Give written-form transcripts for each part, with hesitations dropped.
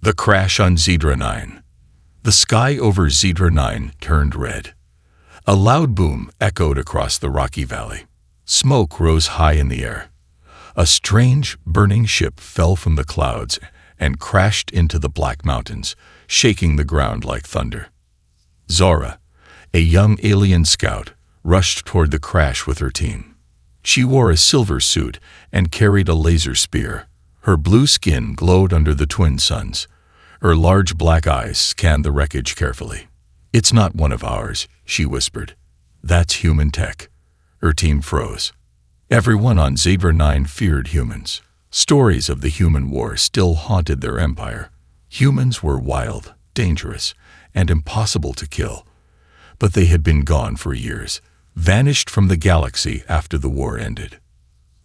The crash on Zedra 9. The sky over Zedra 9 turned red. A loud boom echoed across the rocky valley. Smoke rose high in the air. A strange, burning ship fell from the clouds and crashed into the Black Mountains, shaking the ground like thunder. Zora, a young alien scout, rushed toward the crash with her team. She wore a silver suit and carried a laser spear. Her blue skin glowed under the twin suns. Her large black eyes scanned the wreckage carefully. "It's not one of ours," she whispered. "That's human tech." Her team froze. Everyone on Zedra 9 feared humans. Stories of the human war still haunted their empire. Humans were wild, dangerous, and impossible to kill. But they had been gone for years, vanished from the galaxy after the war ended.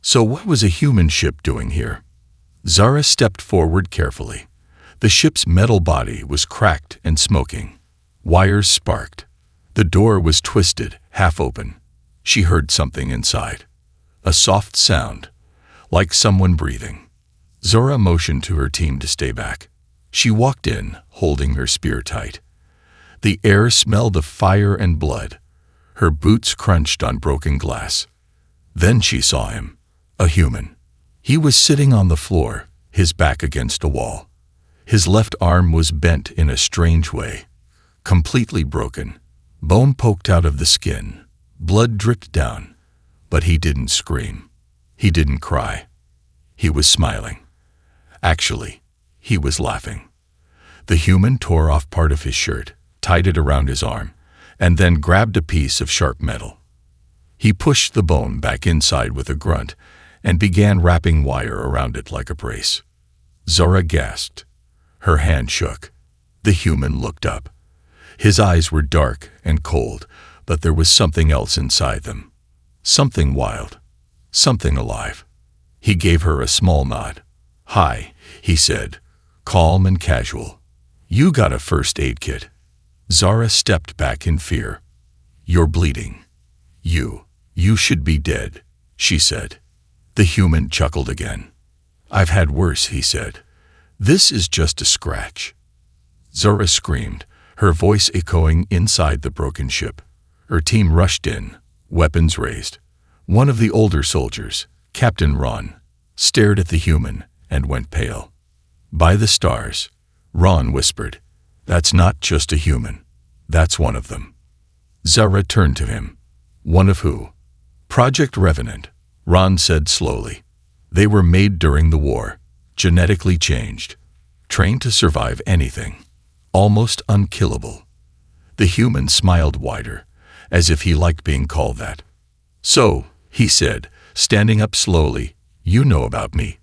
So what was a human ship doing here? Zara stepped forward carefully. The ship's metal body was cracked and smoking. Wires sparked. The door was twisted, half open. She heard something inside. A soft sound, like someone breathing. Zora motioned to her team to stay back. She walked in, holding her spear tight. The air smelled of fire and blood. Her boots crunched on broken glass. Then she saw him, a human. He was sitting on the floor, his back against a wall. His left arm was bent in a strange way, completely broken. Bone poked out of the skin. Blood dripped down, but he didn't scream. He didn't cry. He was smiling. Actually, he was laughing. The human tore off part of his shirt, tied it around his arm, and then grabbed a piece of sharp metal. He pushed the bone back inside with a grunt and began wrapping wire around it like a brace. Zora gasped. Her hand shook. The human looked up. His eyes were dark and cold, but there was something else inside them. Something wild. Something alive. He gave her a small nod. "Hi," he said, calm and casual. "You got a first aid kit?" Zara stepped back in fear. "You're bleeding. You should be dead," she said. The human chuckled again. "I've had worse," he said. "This is just a scratch." Zora screamed, her voice echoing inside the broken ship. Her team rushed in, weapons raised. One of the older soldiers, Captain Ron, stared at the human and went pale. "By the stars," Ron whispered. "That's not just a human. That's one of them." Zara turned to him. "One of who?" "Project Revenant," Ron said slowly. "They were made during the war, genetically changed, trained to survive anything, almost unkillable." The human smiled wider, as if he liked being called that. "So," he said, standing up slowly, "you know about me."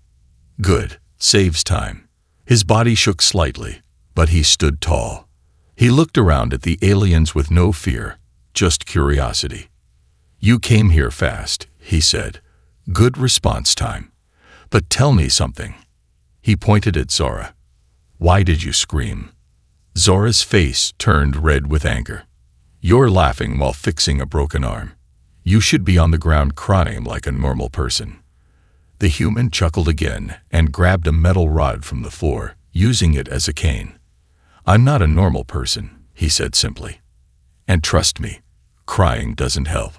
"Good. Saves time." His body shook slightly, but he stood tall. He looked around at the aliens with no fear, just curiosity. "You came here fast," he said. "Good response time. But tell me something." He pointed at Zora. "Why did you scream?" Zora's face turned red with anger. "You're laughing while fixing a broken arm. You should be on the ground crying like a normal person." The human chuckled again and grabbed a metal rod from the floor, using it as a cane. "I'm not a normal person," he said simply. "And trust me, crying doesn't help."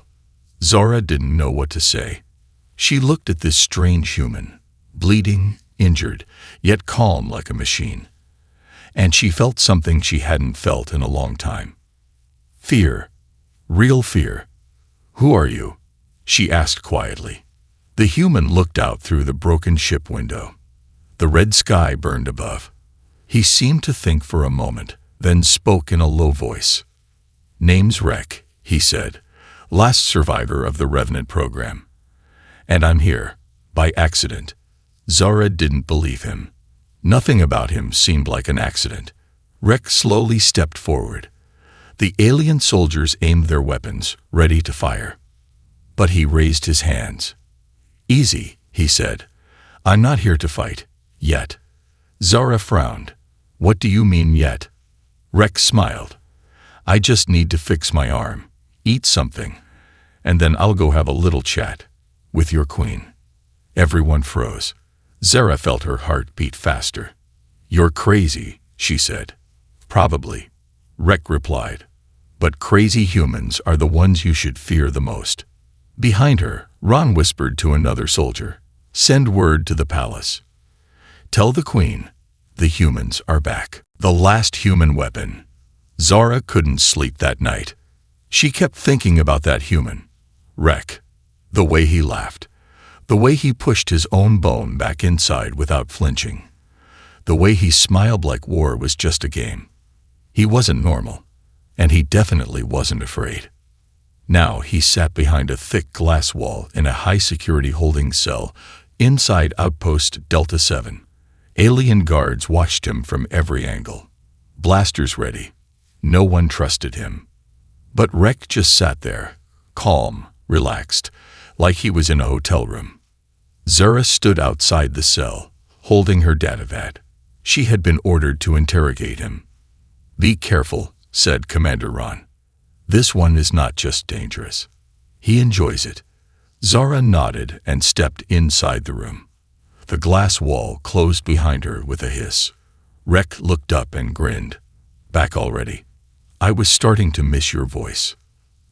Zora didn't know what to say. She looked at this strange human, bleeding, injured, yet calm like a machine. And she felt something she hadn't felt in a long time. Fear. Real fear. "Who are you?" she asked quietly. The human looked out through the broken ship window. The red sky burned above. He seemed to think for a moment, then spoke in a low voice. "Name's Rek," he said, "last survivor of the Revenant program. And I'm here, by accident." Zara didn't believe him. Nothing about him seemed like an accident. Rek slowly stepped forward. The alien soldiers aimed their weapons, ready to fire. But he raised his hands. "Easy," he said. "I'm not here to fight. Yet." Zara frowned. "What do you mean, yet?" Rek smiled. "I just need to fix my arm, eat something, and then I'll go have a little chat with your queen." Everyone froze. Zara felt her heart beat faster. "You're crazy," she said. "Probably," Rek replied. "But crazy humans are the ones you should fear the most." Behind her, Ron whispered to another soldier, "Send word to the palace. Tell the queen, the humans are back." The last human weapon. Zara couldn't sleep that night. She kept thinking about that human, Rek. The way he laughed. The way he pushed his own bone back inside without flinching. The way he smiled like war was just a game. He wasn't normal, and he definitely wasn't afraid. Now he sat behind a thick glass wall in a high-security holding cell inside Outpost Delta 7. Alien guards watched him from every angle. Blasters ready. No one trusted him. But Rek just sat there, calm, relaxed, like he was in a hotel room. Zara stood outside the cell, holding her datavat. She had been ordered to interrogate him. "Be careful," said Commander Ron. "This one is not just dangerous. He enjoys it." Zara nodded and stepped inside the room. The glass wall closed behind her with a hiss. Rek looked up and grinned. "Back already? I was starting to miss your voice."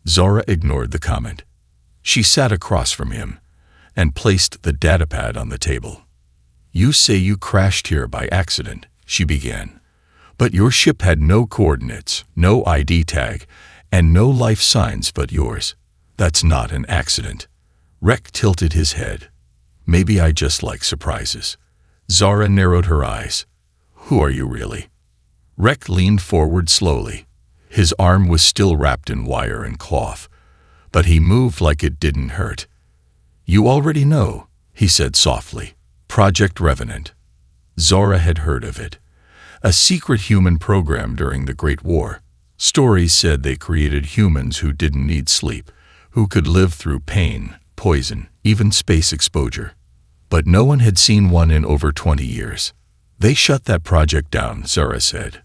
Zara ignored the comment. She sat across from him and placed the datapad on the table. "You say you crashed here by accident," she began. "But your ship had no coordinates, no ID tag, and no life signs but yours. That's not an accident." Rek tilted his head. "Maybe I just like surprises." Zara narrowed her eyes. "Who are you really?" Rek leaned forward slowly. His arm was still wrapped in wire and cloth, but he moved like it didn't hurt. "You already know," he said softly. "Project Revenant." Zara had heard of it. A secret human program during the Great War. Stories said they created humans who didn't need sleep, who could live through pain, poison, even space exposure. But no one had seen one in over 20 years. "They shut that project down," Zara said.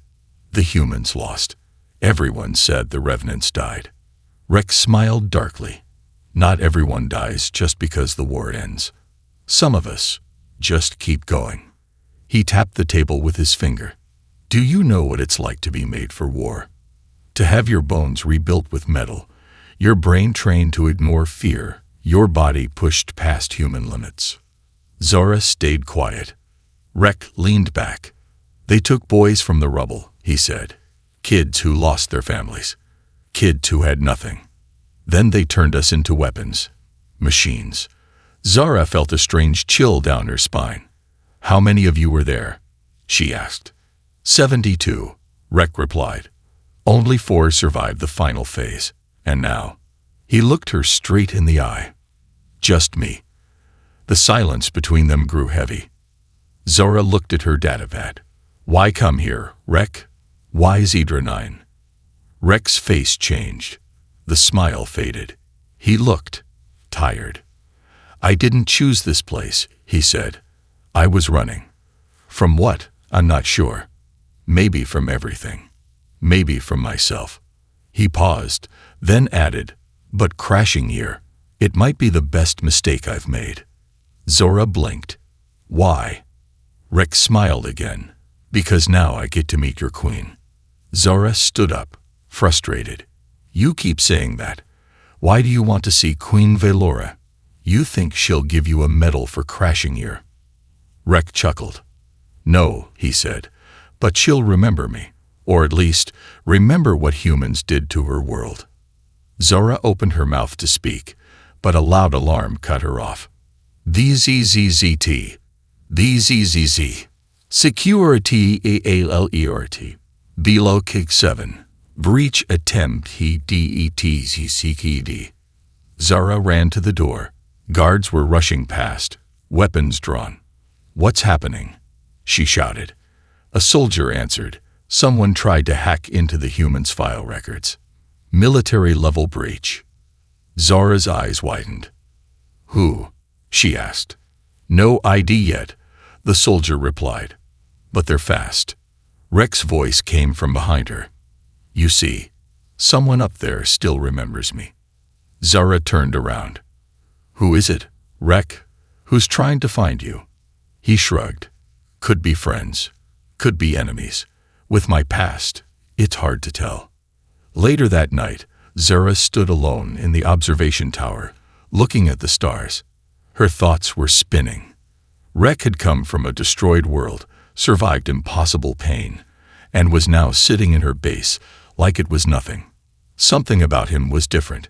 "The humans lost. Everyone said the Revenants died." Rek smiled darkly. "Not everyone dies just because the war ends. Some of us just keep going." He tapped the table with his finger. "Do you know what it's like to be made for war? To have your bones rebuilt with metal, your brain trained to ignore fear, your body pushed past human limits." Zara stayed quiet. Rek leaned back. "They took boys from the rubble," he said. "Kids who lost their families. Kids who had nothing. Then they turned us into weapons. Machines." Zara felt a strange chill down her spine. "How many of you were there?" she asked. 72, Rek replied. "Only 4 survived the final phase. And now?" He looked her straight in the eye. "Just me." The silence between them grew heavy. Zara looked at her datavat. "Why come here, Rek? Why Zedra 9? Rek's face changed. The smile faded. He looked tired. "I didn't choose this place," he said. "I was running. From what? I'm not sure. Maybe from everything. Maybe from myself." He paused, then added, "But crashing here, it might be the best mistake I've made." Zora blinked. "Why?" Rek smiled again. "Because now I get to meet your queen." Zora stood up, frustrated. "You keep saying that. Why do you want to see Queen Velora? You think she'll give you a medal for crashing here?" Rek chuckled. "No," he said, "but she'll remember me, or at least remember what humans did to her world." Zora opened her mouth to speak, but a loud alarm cut her off. "VZZZT. VZZZ. Security ALERT. Below Kick 7. Breach attempt HDETZCKD." Zara ran to the door. Guards were rushing past, weapons drawn. "What's happening?" she shouted. A soldier answered. "Someone tried to hack into the humans' file records. Military-level breach." Zara's eyes widened. "Who?" she asked. "No ID yet," the soldier replied. "But they're fast." Rek's voice came from behind her. "You see, someone up there still remembers me." Zara turned around. "Who is it, Rek? Who's trying to find you?" He shrugged. "Could be friends. Could be enemies. With my past, it's hard to tell. Later that night, Zara stood alone in the observation tower, looking at the stars. Her thoughts were spinning. Rek had come from a destroyed world, survived impossible pain, and was now sitting in her base like it was nothing. Something about him was different.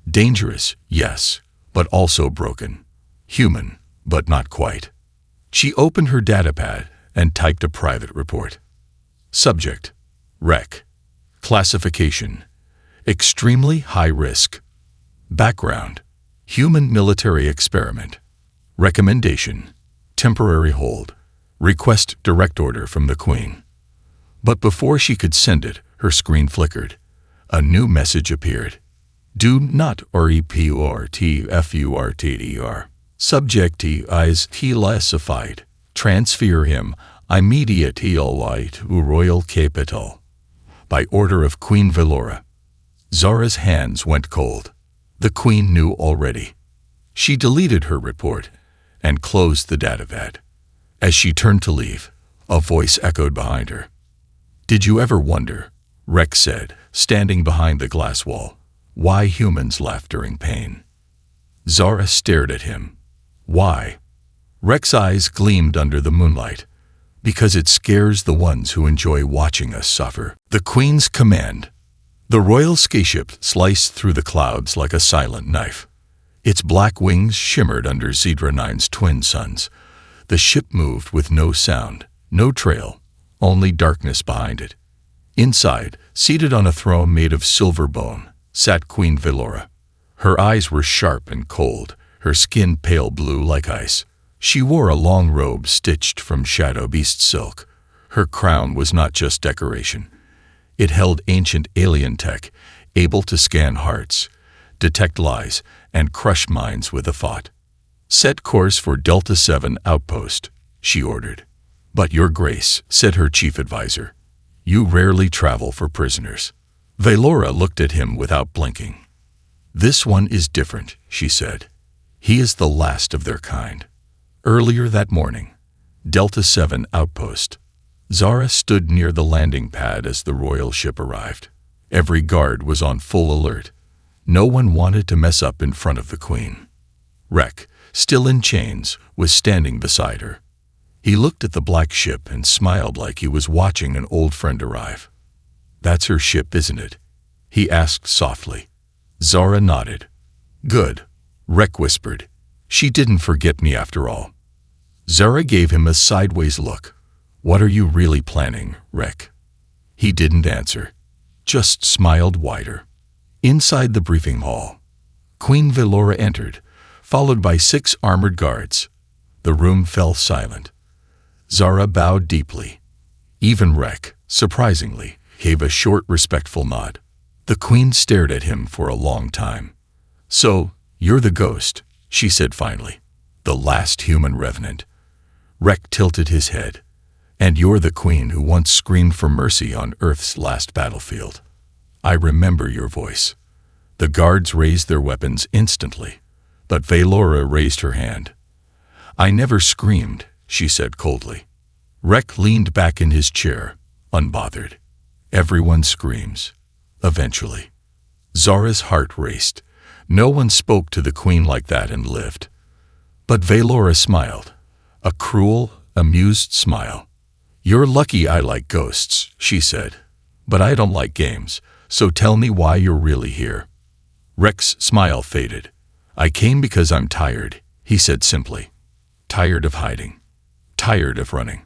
Dangerous, yes, but also broken. Human, but not quite. She opened her datapad and typed a private report. Subject: Rek. Classification: extremely high risk. Background: human military experiment. Recommendation: temporary hold. Request direct order from the Queen. But before she could send it, her screen flickered. A new message appeared. Do not report. Subject is classified. Transfer him immediately to royal capital. By order of Queen Velora. Zara's hands went cold. The Queen knew already. She deleted her report and closed the datapad. As she turned to leave, a voice echoed behind her. Did you ever wonder, Rek said, standing behind the glass wall, why humans laugh during pain? Zara stared at him. Why? Rek's eyes gleamed under the moonlight. Because it scares the ones who enjoy watching us suffer. The Queen's command. The royal spaceship sliced through the clouds like a silent knife. Its black wings shimmered under Zedra 9's twin suns. The ship moved with no sound, no trail, only darkness behind it. Inside, seated on a throne made of silver bone, sat Queen Velora. Her eyes were sharp and cold, her skin pale blue like ice. She wore a long robe stitched from shadow beast silk. Her crown was not just decoration. It held ancient alien tech, able to scan hearts, detect lies, and crush minds with a thought. Set course for Delta 7 outpost, she ordered. But your grace, said her chief advisor, you rarely travel for prisoners. Velora looked at him without blinking. This one is different, she said. He is the last of their kind. Earlier that morning, Delta 7 outpost. Zara stood near the landing pad as the royal ship arrived. Every guard was on full alert. No one wanted to mess up in front of the Queen. Rek, still in chains, was standing beside her. He looked at the black ship and smiled like he was watching an old friend arrive. That's her ship, isn't it? He asked softly. Zara nodded. Good, Rek whispered. She didn't forget me after all. Zara gave him a sideways look. What are you really planning, Rek? He didn't answer, just smiled wider. Inside the briefing hall, Queen Velora entered, followed by 6 armored guards. The room fell silent. Zara bowed deeply. Even Rek, surprisingly, gave a short, respectful nod. The Queen stared at him for a long time. So, you're the ghost, she said finally. The last human revenant. Rek tilted his head. And you're the Queen who once screamed for mercy on Earth's last battlefield. I remember your voice. The guards raised their weapons instantly, but Velora raised her hand. I never screamed, she said coldly. Rek leaned back in his chair, unbothered. Everyone screams. Eventually. Zara's heart raced. No one spoke to the Queen like that and lived. But Velora smiled. A cruel, amused smile. You're lucky I like ghosts, she said. But I don't like games, so tell me why you're really here. Rek's smile faded. I came because I'm tired, he said simply. Tired of hiding. Tired of running.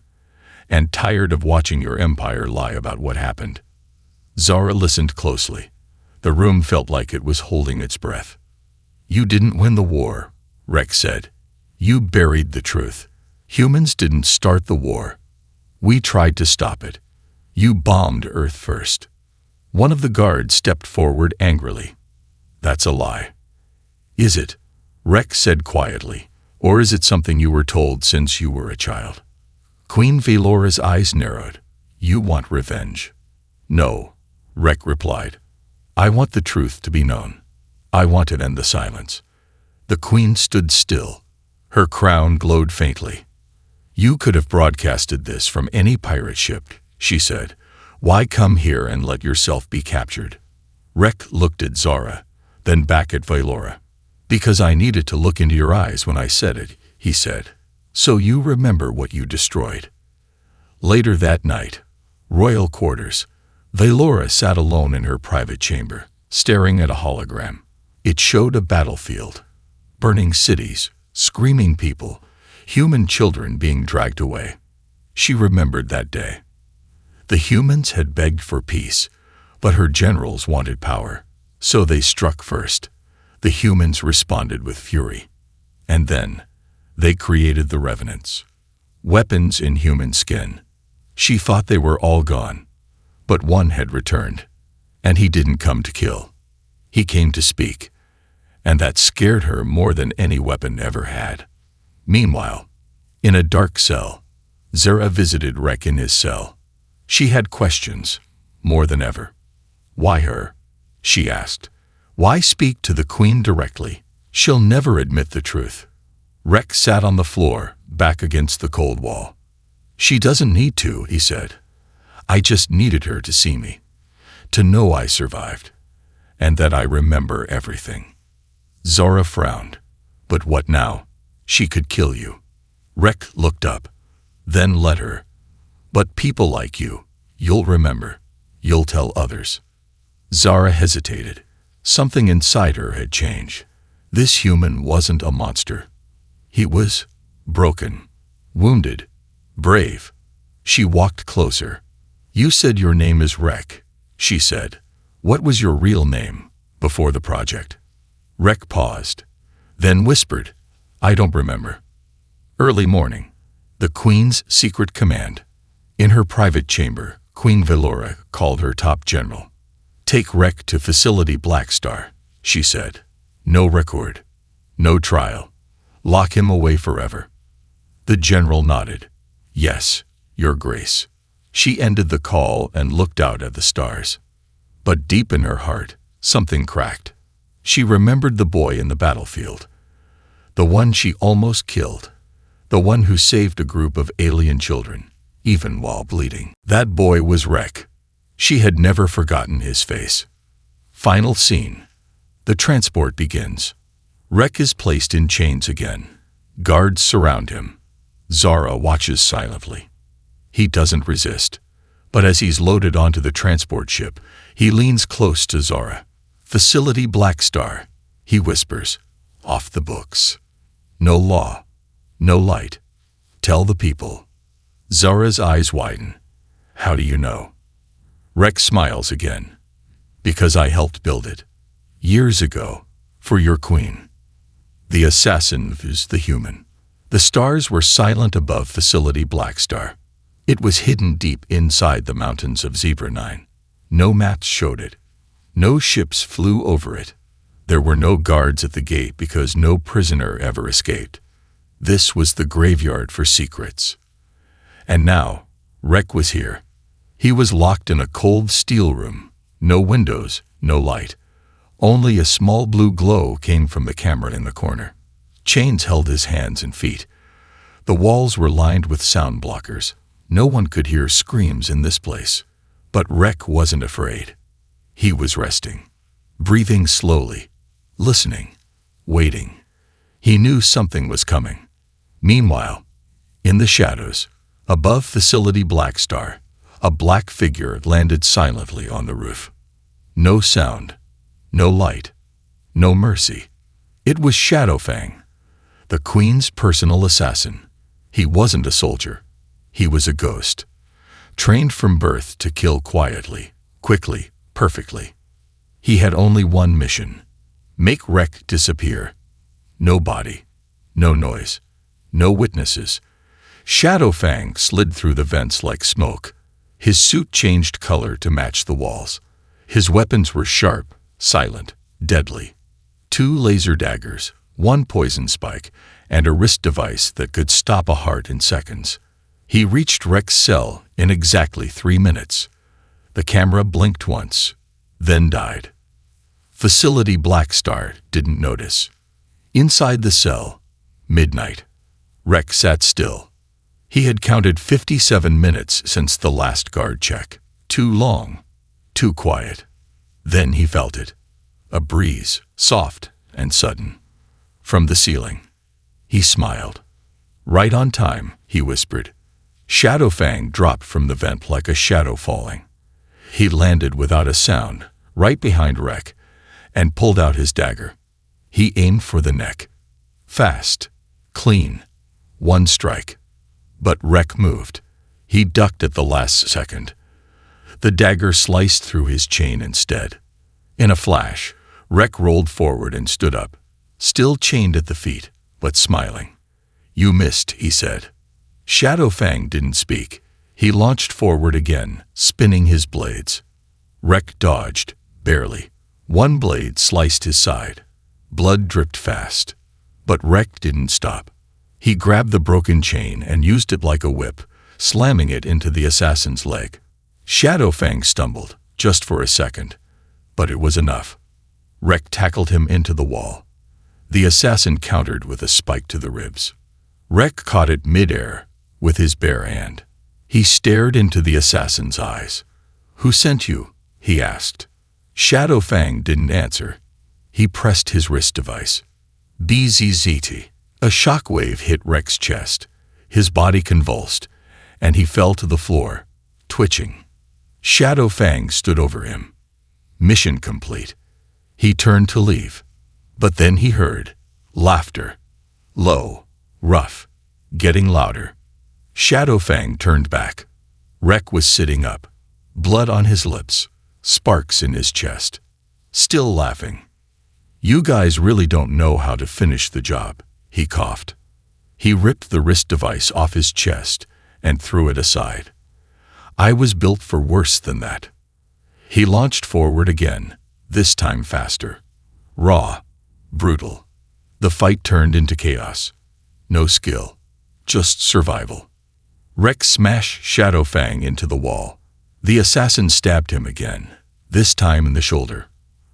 And tired of watching your empire lie about what happened. Zara listened closely. The room felt like it was holding its breath. You didn't win the war, Rek said. You buried the truth. Humans didn't start the war. We tried to stop it. You bombed Earth first. One of the guards stepped forward angrily. That's a lie. Is it? Rek said quietly. Or is it something you were told since you were a child? Queen Velora's eyes narrowed. You want revenge. No, Rek replied. I want the truth to be known. I want to end the silence. The Queen stood still. Her crown glowed faintly. "You could have broadcasted this from any pirate ship," she said. "Why come here and let yourself be captured?" Rek looked at Zara, then back at Valora. "Because I needed to look into your eyes when I said it," he said. "So you remember what you destroyed." Later that night, royal quarters, Valora sat alone in her private chamber, staring at a hologram. It showed a battlefield, burning cities, screaming people, human children being dragged away. She remembered that day. The humans had begged for peace, but her generals wanted power, so they struck first. The humans responded with fury. And then, they created the revenants. Weapons in human skin. She thought they were all gone, but one had returned. And he didn't come to kill. He came to speak. And that scared her more than any weapon ever had. Meanwhile, in a dark cell, Zara visited Rek in his cell. She had questions, more than ever. "Why her?" she asked. "Why speak to the queen directly? She'll never admit the truth." Rek sat on the floor, back against the cold wall. "She doesn't need to," he said. "I just needed her to see me, to know I survived, and that I remember everything." Zara frowned. "But what now? She could kill you." Rek looked up, then let her. "But people like you, you'll remember. You'll tell others." Zara hesitated. Something inside her had changed. This human wasn't a monster. He was broken, wounded, brave. She walked closer. "You said your name is Rek," she said. "What was your real name before the project?" Rek paused, then whispered, "I don't remember." Early morning. The Queen's secret command. In her private chamber, Queen Valora called her top general. "Take Rek to Facility Black Star," she said. "No record. No trial. Lock him away forever." The general nodded. "Yes, Your Grace." She ended the call and looked out at the stars. But deep in her heart, something cracked. She remembered the boy in the battlefield. The one she almost killed. The one who saved a group of alien children, even while bleeding. That boy was Rek. She had never forgotten his face. Final scene. The transport begins. Rek is placed in chains again. Guards surround him. Zara watches silently. He doesn't resist. But as he's loaded onto the transport ship, he leans close to Zara. "Facility Black Star," he whispers. "Off the books. No law. No light. Tell the people." Zara's eyes widen. "How do you know?" Rek smiles again. "Because I helped build it. Years ago. For your queen." The assassin is the human. The stars were silent above Facility Black Star. It was hidden deep inside the mountains of Zebra 9. No maps showed it. No ships flew over it. There were no guards at the gate because no prisoner ever escaped. This was the graveyard for secrets. And now, Rek was here. He was locked in a cold steel room. No windows, no light. Only a small blue glow came from the camera in the corner. Chains held his hands and feet. The walls were lined with sound blockers. No one could hear screams in this place. But Rek wasn't afraid. He was resting, breathing slowly, listening, waiting. He knew something was coming. Meanwhile, in the shadows, above Facility Black Star, a black figure landed silently on the roof. No sound, no light, no mercy. It was Shadowfang, the Queen's personal assassin. He wasn't a soldier. He was a ghost, trained from birth to kill quietly, quickly, perfectly. He had only one mission: make Rek disappear. No body, no noise, no witnesses. Shadowfang slid through the vents like smoke. His suit changed color to match the walls. His weapons were sharp, silent, deadly. 2 laser daggers, 1 poison spike, and a wrist device that could stop a heart in seconds. He reached Rek's cell in exactly 3 minutes. The camera blinked once, then died. Facility Black Star didn't notice. Inside the cell, midnight. Rek sat still. He had counted 57 minutes since the last guard check. Too long, too quiet. Then he felt it. A breeze, soft and sudden, from the ceiling. He smiled. "Right on time," he whispered. Shadowfang dropped from the vent like a shadow falling. He landed without a sound, right behind Rek, and pulled out his dagger. He aimed for the neck. Fast, clean, one strike. But Rek moved. He ducked at the last second. The dagger sliced through his chain instead. In a flash, Rek rolled forward and stood up, still chained at the feet, but smiling. "You missed," he said. Shadowfang didn't speak. He launched forward again, spinning his blades. Rek dodged, barely. One blade sliced his side. Blood dripped fast. But Rek didn't stop. He grabbed the broken chain and used it like a whip, slamming it into the assassin's leg. Shadowfang stumbled, just for a second. But it was enough. Rek tackled him into the wall. The assassin countered with a spike to the ribs. Rek caught it mid-air with his bare hand. He stared into the assassin's eyes. "Who sent you?" he asked. Shadowfang didn't answer. He pressed his wrist device. BZZT. A shockwave hit Rek's chest. His body convulsed, and he fell to the floor, twitching. Shadowfang stood over him. Mission complete. He turned to leave. But then he heard laughter. Low, rough, getting louder. Shadowfang turned back. Rek was sitting up, blood on his lips, sparks in his chest. Still laughing. "You guys really don't know how to finish the job," he coughed. He ripped the wrist device off his chest and threw it aside. "I was built for worse than that." He launched forward again, this time faster. Raw, brutal. The fight turned into chaos. No skill, just survival. Rek smashed Shadowfang into the wall. The assassin stabbed him again, this time in the shoulder.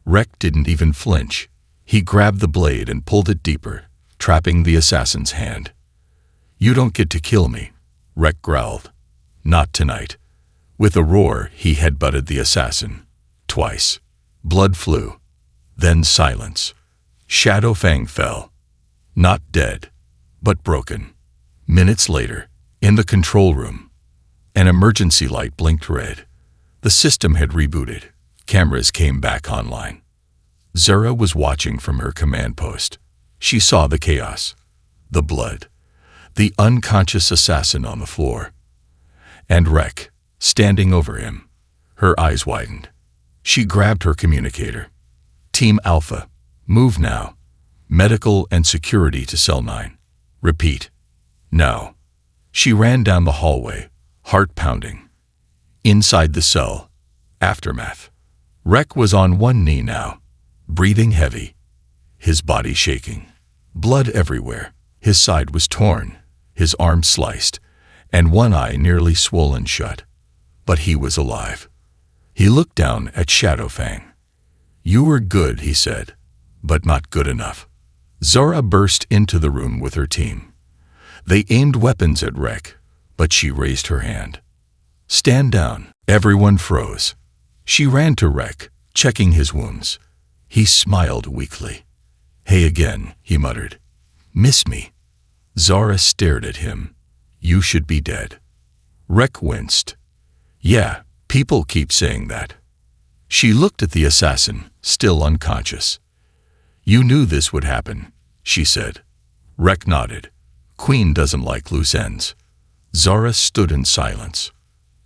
Rek didn't even flinch. He grabbed the blade and pulled it deeper, trapping the assassin's hand. "You don't get to kill me," Rek growled. "Not tonight." With a roar, he headbutted the assassin. Twice. Blood flew. Then silence. Shadowfang fell. Not dead, but broken. Minutes later, in the control room, an emergency light blinked red. The system had rebooted. Cameras came back online. Zura was watching from her command post. She saw the chaos, the blood, the unconscious assassin on the floor, and Rek, standing over him. Her eyes widened. She grabbed her communicator. "Team Alpha, move now. Medical and security to Cell 9. Repeat. Now." She ran down the hallway, heart pounding. Inside the cell, aftermath. Rek was on one knee now, breathing heavy, his body shaking. Blood everywhere. His side was torn, his arm sliced, and one eye nearly swollen shut. But he was alive. He looked down at Shadowfang. "You were good," he said, "but not good enough." Zora burst into the room with her team. They aimed weapons at Rek, but she raised her hand. "Stand down." Everyone froze. She ran to Rek, checking his wounds. He smiled weakly. "Hey again," he muttered. "Miss me?" Zara stared at him. "You should be dead." Rek winced. "Yeah, people keep saying that." She looked at the assassin, still unconscious. "You knew this would happen," she said. Rek nodded. "Queen doesn't like loose ends." Zara stood in silence.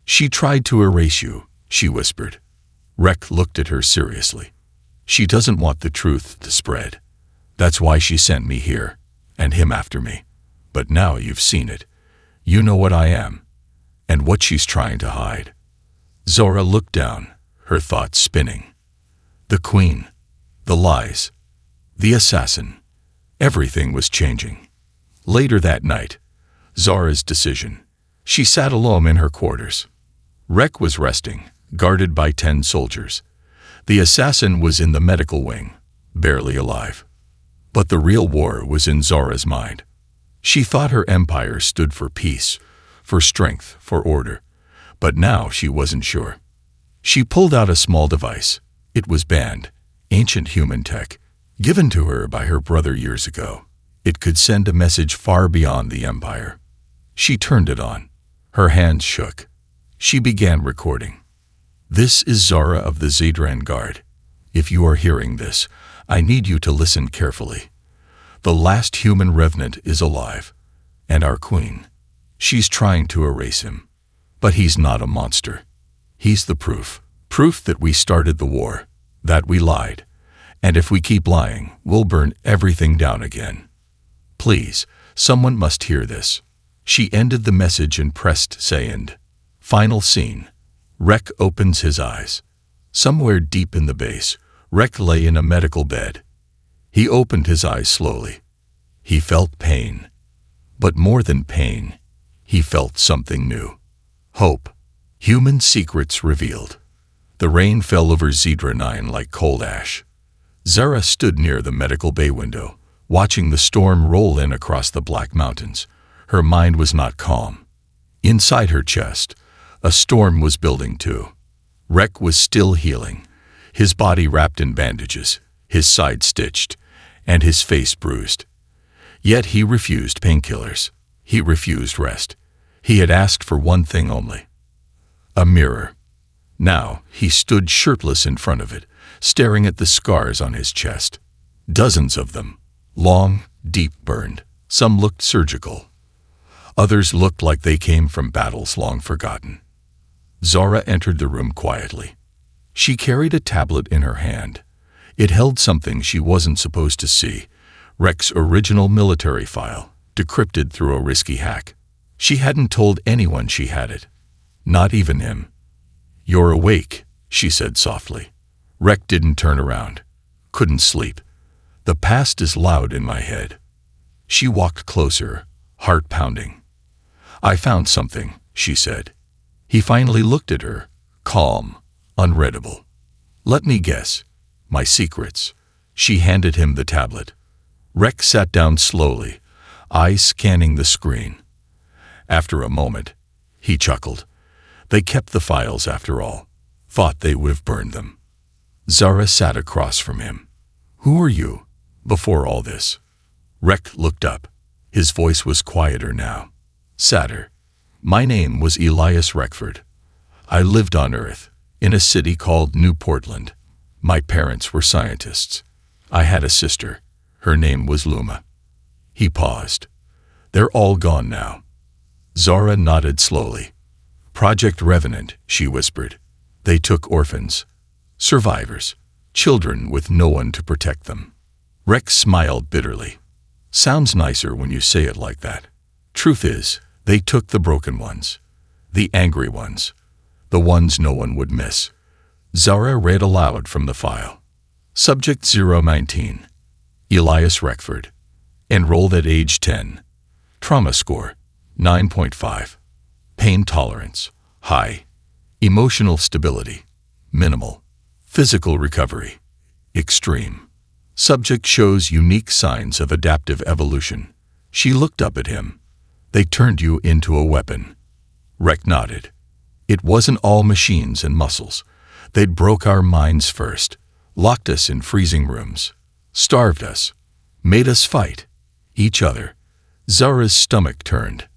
"She tried to erase you," she whispered. Rek looked at her seriously. "She doesn't want the truth to spread. That's why she sent me here, and him after me. But now you've seen it. You know what I am, and what she's trying to hide." Zora looked down, her thoughts spinning. The Queen, the lies, the assassin. Everything was changing. Later that night, Zora's decision. She sat alone in her quarters. Rek was resting, guarded by 10 soldiers. The assassin was in the medical wing, barely alive. But the real war was in Zora's mind. She thought her empire stood for peace, for strength, for order. But now she wasn't sure. She pulled out a small device. It was banned, ancient human tech, given to her by her brother years ago. It could send a message far beyond the Empire. She turned it on. Her hands shook. She began recording. "This is Zara of the Zedran Guard. If you are hearing this, I need you to listen carefully. The last human revenant is alive, and our queen. She's trying to erase him. But he's not a monster. He's the proof. Proof that we started the war, that we lied. And if we keep lying, we'll burn everything down again. Please, someone must hear this." She ended the message and pressed send. Final scene. Rek opens his eyes. Somewhere deep in the base, Rek lay in a medical bed. He opened his eyes slowly. He felt pain. But more than pain, he felt something new. Hope. Human secrets revealed. The rain fell over Zedra 9 like cold ash. Zara stood near the medical bay window, watching the storm roll in across the Black Mountains. Her mind was not calm. Inside her chest, a storm was building too. Rek was still healing, his body wrapped in bandages, his side stitched, and his face bruised. Yet he refused painkillers. He refused rest. He had asked for one thing only: a mirror. Now he stood shirtless in front of it, staring at the scars on his chest. Dozens of them, long, deep burned. Some looked surgical. Others looked like they came from battles long forgotten. Zara entered the room quietly. She carried a tablet in her hand. It held something she wasn't supposed to see: Rek's original military file, decrypted through a risky hack. She hadn't told anyone she had it. Not even him. "You're awake," she said softly. Rek didn't turn around. Couldn't sleep. "The past is loud in my head." She walked closer, heart pounding. "I found something," she said. He finally looked at her, calm, unreadable. "Let me guess. My secrets." She handed him the tablet. Rek sat down slowly, eyes scanning the screen. After a moment, he chuckled. They kept the files after all. Thought they would have burned them. Zara sat across from him. "Who are you, before all this?" Rek looked up. His voice was quieter now, sadder. "My name was Elias Rekford. I lived on Earth, in a city called New Portland. My parents were scientists. I had a sister. Her name was Luma." He paused. "They're all gone now." Zara nodded slowly. "Project Revenant," she whispered. "They took orphans, survivors, children with no one to protect them." Rex smiled bitterly. "Sounds nicer when you say it like that. Truth is, they took the broken ones, the angry ones, the ones no one would miss." Zara read aloud from the file. Subject 019. Elias Rekford. Enrolled at age 10. Trauma score 9.5. Pain tolerance high. Emotional stability minimal. Physical recovery extreme. Subject shows unique signs of adaptive evolution. She looked up at him. "They turned you into a weapon." Rek nodded. "It wasn't all machines and muscles. They'd broke our minds first, locked us in freezing rooms, starved us, made us fight each other." Zara's stomach turned.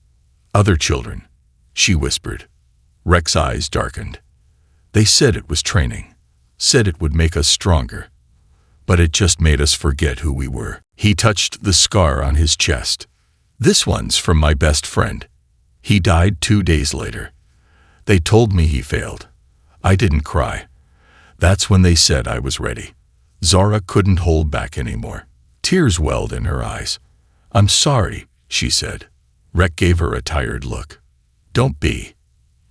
"Other children," she whispered. Rek's eyes darkened. "They said it was training, said it would make us stronger. But it just made us forget who we were." He touched the scar on his chest. "This one's from my best friend. He died 2 days later. They told me he failed. I didn't cry. That's when they said I was ready." Zara couldn't hold back anymore. Tears welled in her eyes. "I'm sorry," she said. Rek gave her a tired look. "Don't be.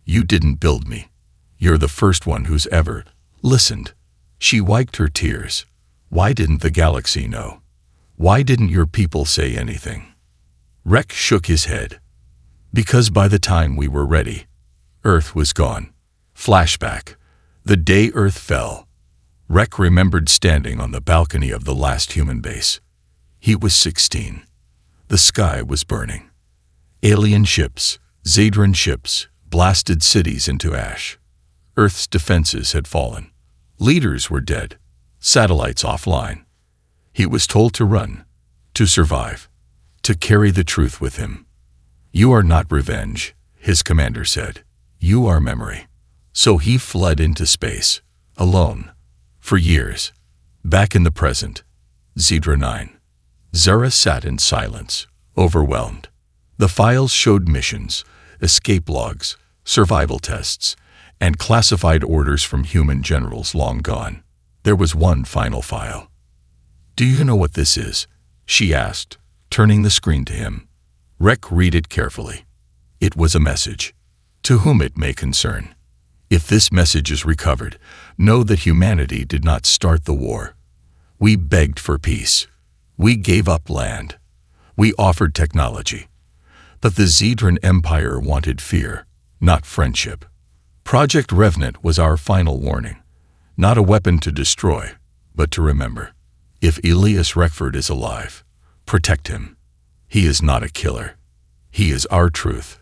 You didn't build me. You're the first one who's ever listened." She wiped her tears. "Why didn't the galaxy know? Why didn't your people say anything?" Rek shook his head. "Because by the time we were ready, Earth was gone." Flashback. The day Earth fell. Rek remembered standing on the balcony of the last human base. He was 16. The sky was burning. Alien ships, Zadran ships blasted cities into ash. Earth's defenses had fallen. Leaders were dead. Satellites offline. He was told to run, to survive, to carry the truth with him. "You are not revenge," his commander said. "You are memory." So he fled into space, alone, for years. Back in the present, Zedra 9. Zara sat in silence, overwhelmed. The files showed missions, escape logs, survival tests, and classified orders from human generals long gone. There was one final file. "Do you know what this is?" she asked, turning the screen to him. Rek read it carefully. It was a message. "To whom it may concern. If this message is recovered, know that humanity did not start the war. We begged for peace. We gave up land. We offered technology. But the Zedran Empire wanted fear, not friendship. Project Revenant was our final warning. Not a weapon to destroy, but to remember. If Elias Rekford is alive, protect him. He is not a killer. He is our truth."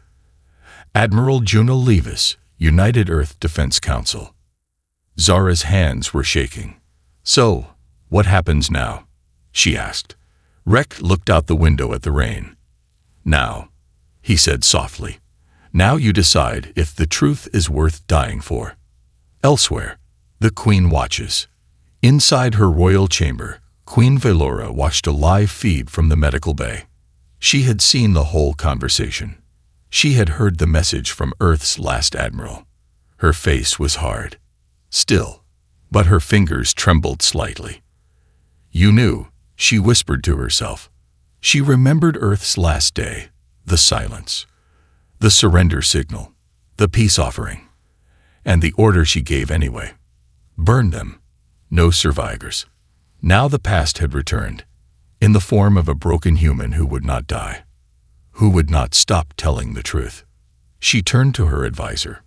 Admiral Juno Levis, United Earth Defense Council. Zara's hands were shaking. "So, what happens now?" she asked. Rek looked out the window at the rain. "Now," he said softly, "now you decide if the truth is worth dying for." Elsewhere, the Queen watches. Inside her royal chamber, Queen Velora watched a live feed from the medical bay. She had seen the whole conversation. She had heard the message from Earth's last admiral. Her face was hard, still, but her fingers trembled slightly. "You knew," she whispered to herself. She remembered Earth's last day, the silence, the surrender signal, the peace offering, and the order she gave anyway. Burn them. No survivors. Now the past had returned, in the form of a broken human who would not die, who would not stop telling the truth. She turned to her advisor.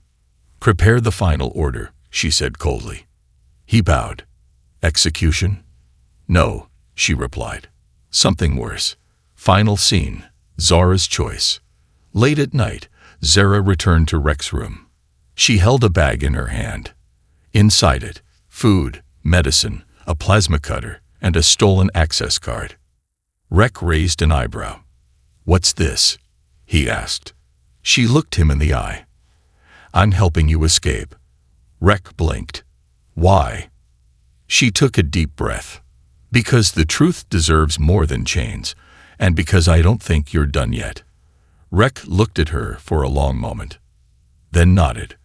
"Prepare the final order," she said coldly. He bowed. "Execution?" "No," she replied. "Something worse. Final scene, Zara's choice." Late at night, Zara returned to Rek's room. She held a bag in her hand. Inside it, food, medicine, a plasma cutter, and a stolen access card. Rek raised an eyebrow. "What's this?" he asked. She looked him in the eye. "I'm helping you escape." Rek blinked. "Why?" She took a deep breath. "Because the truth deserves more than chains, and because I don't think you're done yet." Rek looked at her for a long moment, then nodded.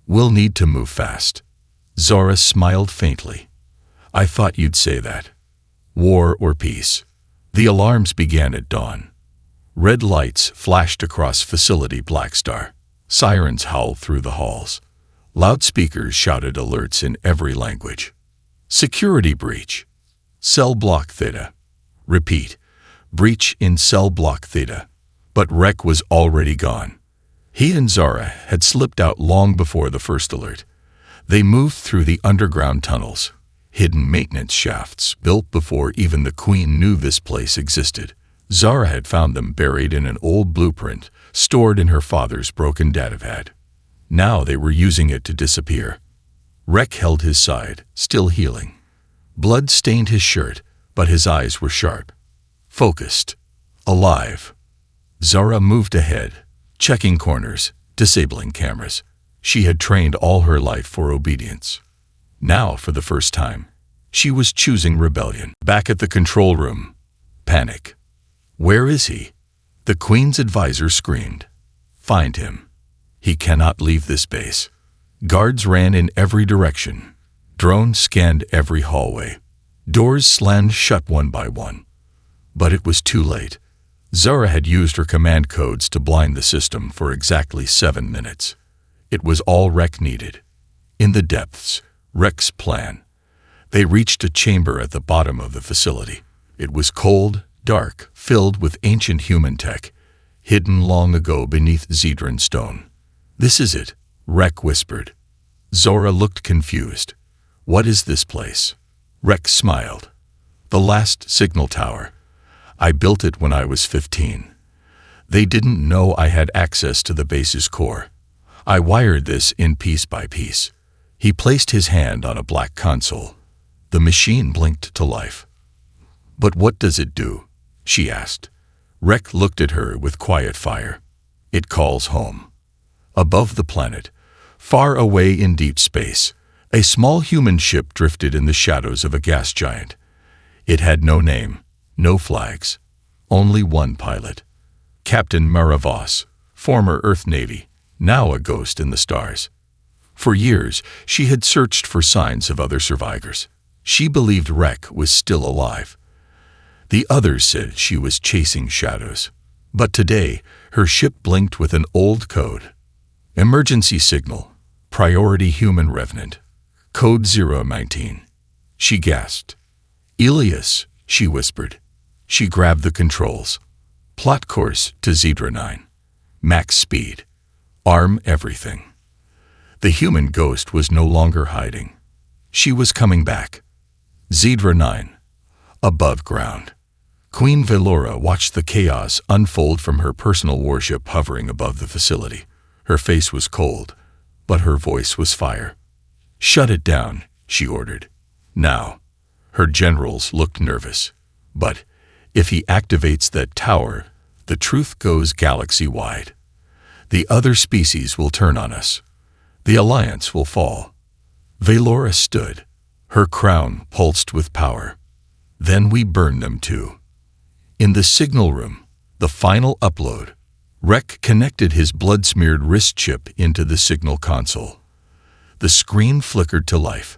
"We'll need to move fast." Zara smiled faintly. "I thought you'd say that. War or peace?" The alarms began at dawn. Red lights flashed across Facility Blackstar. Sirens howled through the halls. Loudspeakers shouted alerts in every language. "Security breach. Cell block Theta. Repeat. Breach in cell block Theta." But Rek was already gone. He and Zara had slipped out long before the first alert. They moved through the underground tunnels, hidden maintenance shafts built before even the Queen knew this place existed. Zara had found them buried in an old blueprint stored in her father's broken datapad. Now they were using it to disappear. Rek held his side, still healing. Blood stained his shirt, but his eyes were sharp, focused, alive. Zara moved ahead, checking corners, disabling cameras. She had trained all her life for obedience. Now, for the first time, she was choosing rebellion. Back at the control room, panic. "Where is he?" The Queen's advisor screamed. "Find him. He cannot leave this base." Guards ran in every direction. Drones scanned every hallway. Doors slammed shut one by one. But it was too late. Zara had used her command codes to blind the system for exactly 7 minutes. It was all Rek needed. In the depths, Rek's plan. They reached a chamber at the bottom of the facility. It was cold, dark, filled with ancient human tech, hidden long ago beneath Zedran stone. "This is it," Rek whispered. Zora looked confused. "What is this place?" Rek smiled. "The last signal tower. I built it when I was 15. They didn't know I had access to the base's core. I wired this in piece by piece. He placed his hand on a black console. The machine blinked to life. "But what does it do?" she asked. Rek looked at her with quiet fire. "It calls home." Above the planet, far away in deep space, a small human ship drifted in the shadows of a gas giant. It had no name, no flags, only one pilot. Captain Maravos, former Earth Navy, now a ghost in the stars. For years, she had searched for signs of other survivors. She believed Rek was still alive. The others said she was chasing shadows. But today, her ship blinked with an old code. "Emergency signal. Priority human revenant. Code 019. She gasped. "Elias," she whispered. She grabbed the controls. "Plot course to Zedra 9. Max speed. Arm everything." The human ghost was no longer hiding. She was coming back. Zedra 9. Above ground. Queen Velora watched the chaos unfold from her personal warship hovering above the facility. Her face was cold, but her voice was fire. "Shut it down," she ordered. "Now." Her generals looked nervous. "But if he activates that tower, the truth goes galaxy-wide. The other species will turn on us. The alliance will fall." Velora stood. Her crown pulsed with power. "Then we burn them too." In the signal room, the final upload, Rek connected his blood-smeared wrist chip into the signal console. The screen flickered to life.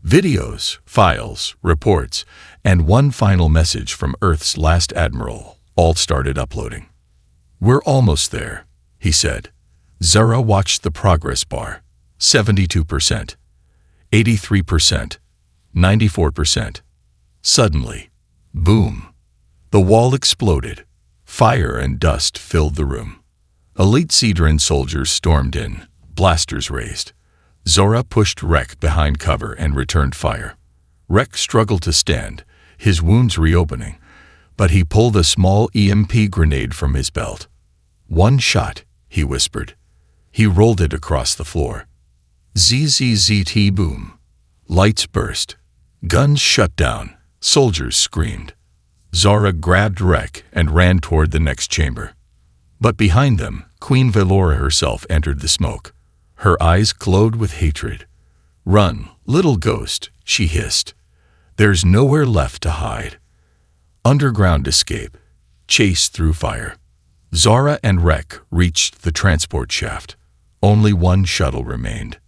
Videos, files, reports, and one final message from Earth's last admiral all started uploading. "We're almost there," he said. Zara watched the progress bar. 72%, 83%, 94%. Suddenly, boom. The wall exploded. Fire and dust filled the room. Elite Zedran soldiers stormed in, blasters raised. Zora pushed Rek behind cover and returned fire. Rek struggled to stand, his wounds reopening, but he pulled a small EMP grenade from his belt. "One shot," he whispered. He rolled it across the floor. ZZZT boom. Lights burst. Guns shut down. Soldiers screamed. Zara grabbed Rek and ran toward the next chamber. But behind them, Queen Velora herself entered the smoke. Her eyes glowed with hatred. "Run, little ghost," she hissed. "There's nowhere left to hide." Underground escape. Chase through fire. Zara and Rek reached the transport shaft. Only one shuttle remained.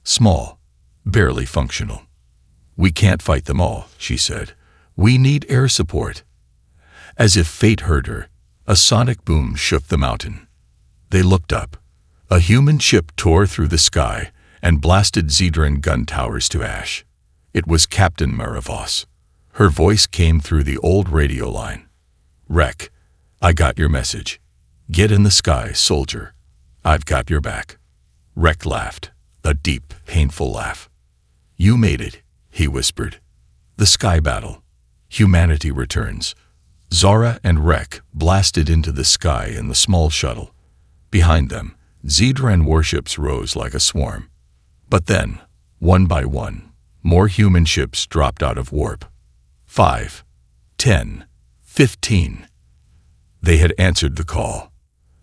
Small, barely functional. "We can't fight them all," she said. "We need air support." As if fate heard her, a sonic boom shook the mountain. They looked up. A human ship tore through the sky and blasted Zedran gun towers to ash. It was Captain Maravos. Her voice came through the old radio line. "Rek, I got your message. Get in the sky, soldier. I've got your back." Rek laughed, a deep, painful laugh. "You made it," he whispered. "The sky battle. Humanity returns." Zara and Rek blasted into the sky in the small shuttle. Behind them, Zedran warships rose like a swarm. But then, one by one, more human ships dropped out of warp. 5, 10, 15. They had answered the call.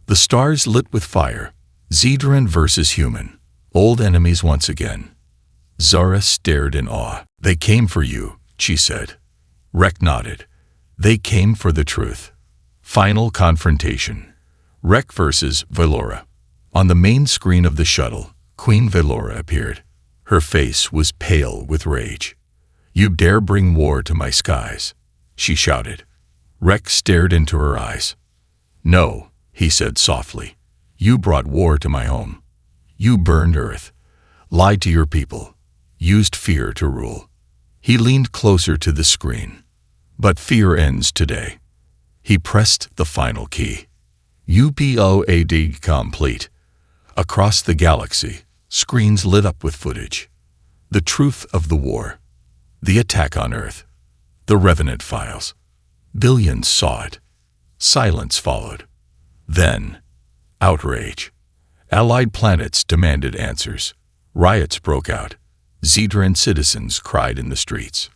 The stars lit with fire. Zedran versus human. Old enemies once again. Zara stared in awe. "They came for you," she said. Rek nodded. "They came for the truth." Final confrontation. Rek versus Velora. On the main screen of the shuttle, Queen Velora appeared. Her face was pale with rage. "You dare bring war to my skies," she shouted. Rek stared into her eyes. "No," he said softly. "You brought war to my home. You burned Earth, lied to your people, used fear to rule." He leaned closer to the screen. "But fear ends today." He pressed the final key. UPOAD complete. Across the galaxy, screens lit up with footage. The truth of the war. The attack on Earth. The Revenant files. Billions saw it. Silence followed. Then, outrage. Allied planets demanded answers. Riots broke out. Zedran citizens cried in the streets.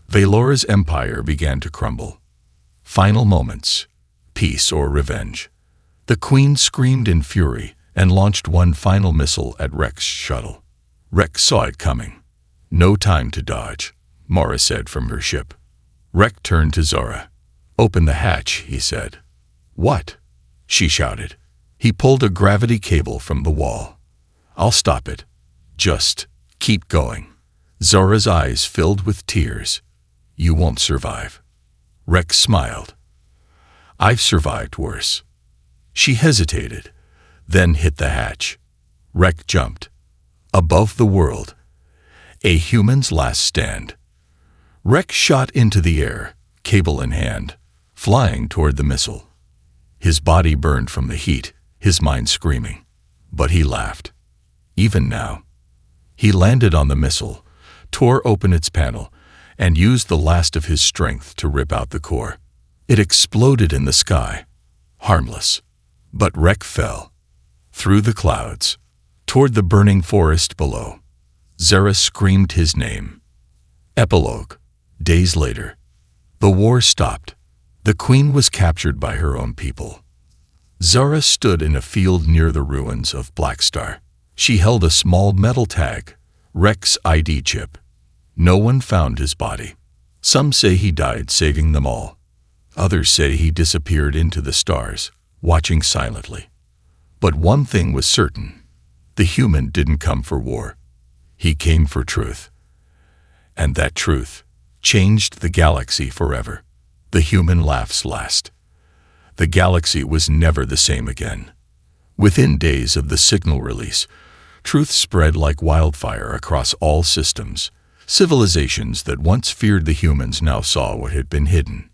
Velora's empire began to crumble. Final moments. Peace or revenge. The Queen screamed in fury and launched one final missile at Rek's shuttle. Rek saw it coming. No time to dodge, Mara said from her ship. Rek turned to Zora. Open the hatch, he said. What? She shouted. He pulled a gravity cable from the wall. I'll stop it. Just keep going. Zora's eyes filled with tears. You won't survive. Rek smiled. I've survived worse. She hesitated, then hit the hatch. Rek jumped. Above the world. A human's last stand. Rek shot into the air, cable in hand, flying toward the missile. His body burned from the heat, his mind screaming. But he laughed. Even now. He landed on the missile, tore open its panel, and used the last of his strength to rip out the core. It exploded in the sky, harmless. But Rek fell. Through the clouds, toward the burning forest below. Zara screamed his name. Epilogue. Days later. The war stopped. The Queen was captured by her own people. Zara stood in a field near the ruins of Blackstar. She held a small metal tag, Rek's ID chip. No one found his body. Some say he died saving them all. Others say he disappeared into the stars, watching silently. But one thing was certain. The human didn't come for war. He came for truth. And that truth changed the galaxy forever. The human laughs last. The galaxy was never the same again. Within days of the signal release, truth spread like wildfire across all systems. Civilizations that once feared the humans now saw what had been hidden.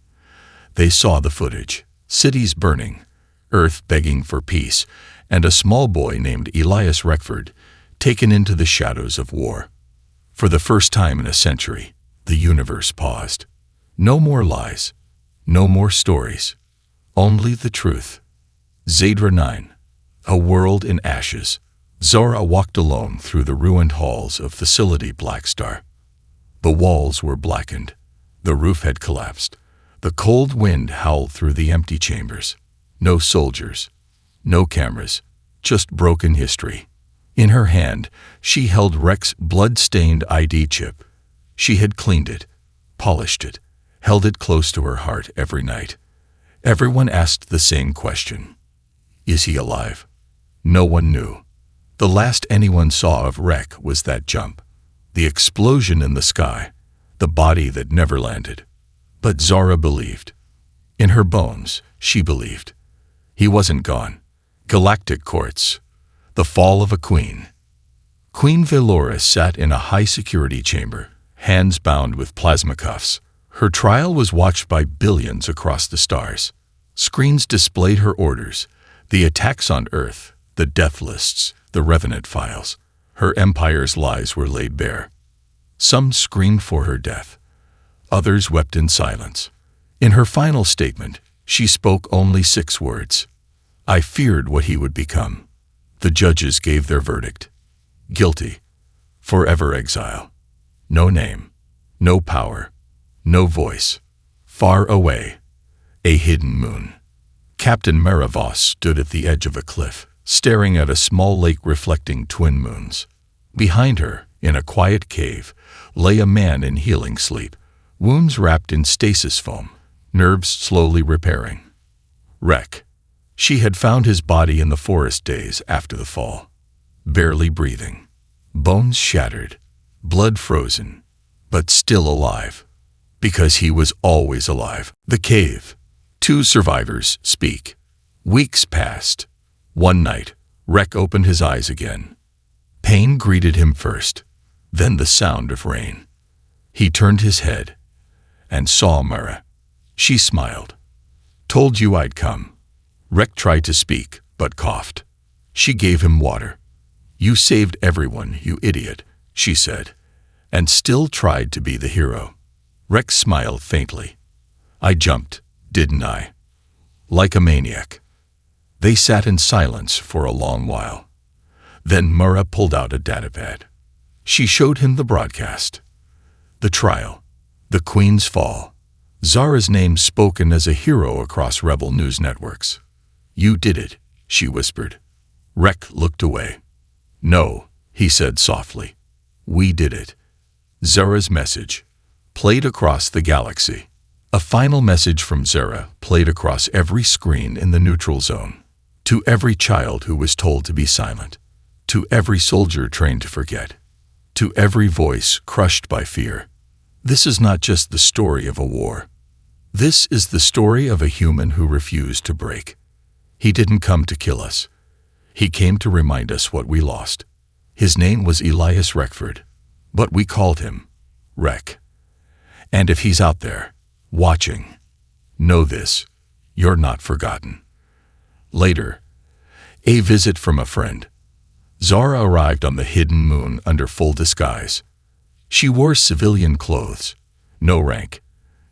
They saw the footage, cities burning, Earth begging for peace, and a small boy named Elias Rekford taken into the shadows of war. For the first time in a century, the universe paused. No more lies, no more stories, only the truth. Zadra 9. A world in ashes. Zora walked alone through the ruined halls of Facility Blackstar. The walls were blackened. The roof had collapsed. The cold wind howled through the empty chambers. No soldiers, no cameras, just broken history. In her hand, she held Rek's blood-stained ID chip. She had cleaned it, polished it, held it close to her heart every night. Everyone asked the same question. Is he alive? No one knew. The last anyone saw of Rek was that jump, the explosion in the sky, the body that never landed. But Zora believed. In her bones, she believed. He wasn't gone. Galactic courts. The fall of a queen. Queen Velora sat in a high-security chamber, hands bound with plasma cuffs. Her trial was watched by billions across the stars. Screens displayed her orders, the attacks on Earth, the death lists, the revenant files. Her empire's lies were laid bare. Some screamed for her death. Others wept in silence. In her final statement, she spoke only 6 words. I feared what he would become. The judges gave their verdict. Guilty. Forever exile. No name. No power. No voice. Far away. A hidden moon. Captain Maravos stood at the edge of a cliff, staring at a small lake reflecting twin moons. Behind her, in a quiet cave, lay a man in healing sleep, wounds wrapped in stasis foam, nerves slowly repairing. Rek. She had found his body in the forest days after the fall. Barely breathing. Bones shattered. Blood frozen. But still alive. Because he was always alive. The cave. 2 survivors speak. Weeks passed. One night, Rek opened his eyes again. Pain greeted him first, then the sound of rain. He turned his head and saw Mara. She smiled. Told you I'd come. Rek tried to speak, but coughed. She gave him water. You saved everyone, you idiot, she said, and still tried to be the hero. Rek smiled faintly. I jumped, didn't I? Like a maniac. They sat in silence for a long while. Then Mara pulled out a datapad. She showed him the broadcast. The trial. The Queen's fall. Zara's name spoken as a hero across rebel news networks. "You did it," she whispered. Rek looked away. "No," he said softly. "We did it." Zara's message played across the galaxy. A final message from Zara played across every screen in the neutral zone. To every child who was told to be silent. To every soldier trained to forget. To every voice crushed by fear. This is not just the story of a war. This is the story of a human who refused to break. He didn't come to kill us. He came to remind us what we lost. His name was Elias Reckford, but we called him Rek. And if he's out there, watching, know this, you're not forgotten. Later, a visit from a friend. Zara arrived on the hidden moon under full disguise. She wore civilian clothes, no rank,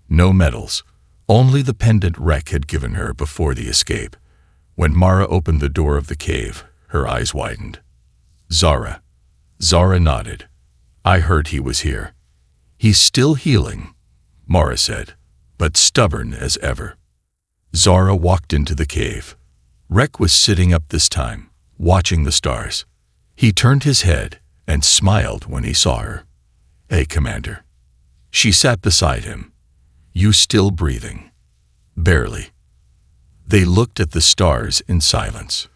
no medals, only the pendant Rek had given her before the escape. When Mara opened the door of the cave, her eyes widened. "Zara." Zara nodded. "I heard he was here." "He's still healing," Mara said, "but stubborn as ever." Zara walked into the cave. Rek was sitting up this time, watching the stars. He turned his head and smiled when he saw her. "Hey, Commander." She sat beside him. "You still breathing?" "Barely." They looked at the stars in silence.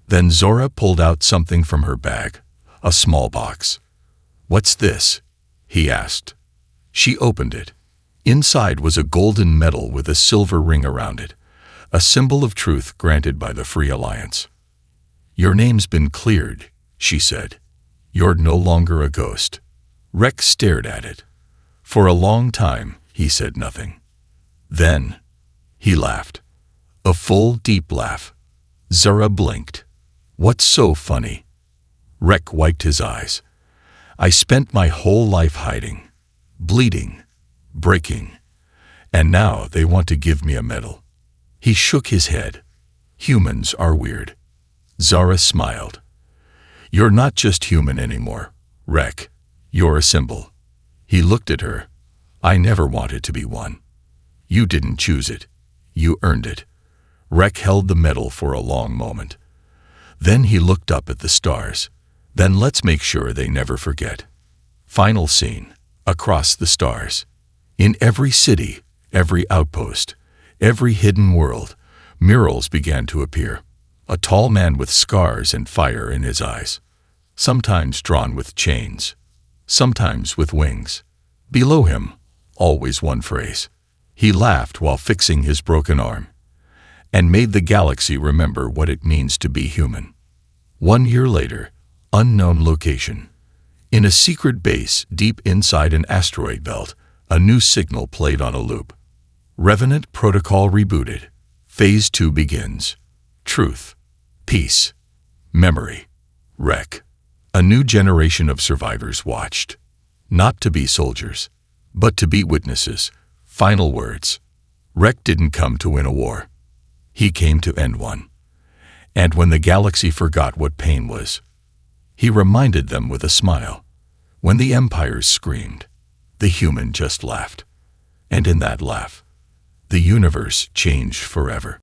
Then Zora pulled out something from her bag, a small box. "What's this?" he asked. She opened it. Inside was a golden medal with a silver ring around it, a symbol of truth granted by the Free Alliance. "Your name's been cleared," she said. "You're no longer a ghost." Rek stared at it. For a long time, he said nothing. Then, he laughed. A full, deep laugh. Zara blinked. "What's so funny?" Rek wiped his eyes. "I spent my whole life hiding, bleeding, breaking, and now they want to give me a medal." He shook his head. "Humans are weird." Zara smiled. "You're not just human anymore, Rek. You're a symbol." He looked at her. "I never wanted to be one." "You didn't choose it. You earned it." Rek held the medal for a long moment. Then he looked up at the stars. "Then let's make sure they never forget." Final scene. Across the stars. In every city, every outpost, every hidden world, murals began to appear. A tall man with scars and fire in his eyes. Sometimes drawn with chains. Sometimes with wings. Below him, always one phrase. He laughed while fixing his broken arm. And made the galaxy remember what it means to be human. 1 year later, unknown location. In a secret base deep inside an asteroid belt, a new signal played on a loop. Revenant protocol rebooted. Phase 2 begins. Truth. Peace. Memory. Rek. A new generation of survivors watched. Not to be soldiers, but to be witnesses. Final words. Rek didn't come to win a war. He came to end one. And when the galaxy forgot what pain was, he reminded them with a smile. When the empires screamed, the human just laughed. And in that laugh, the universe changed forever.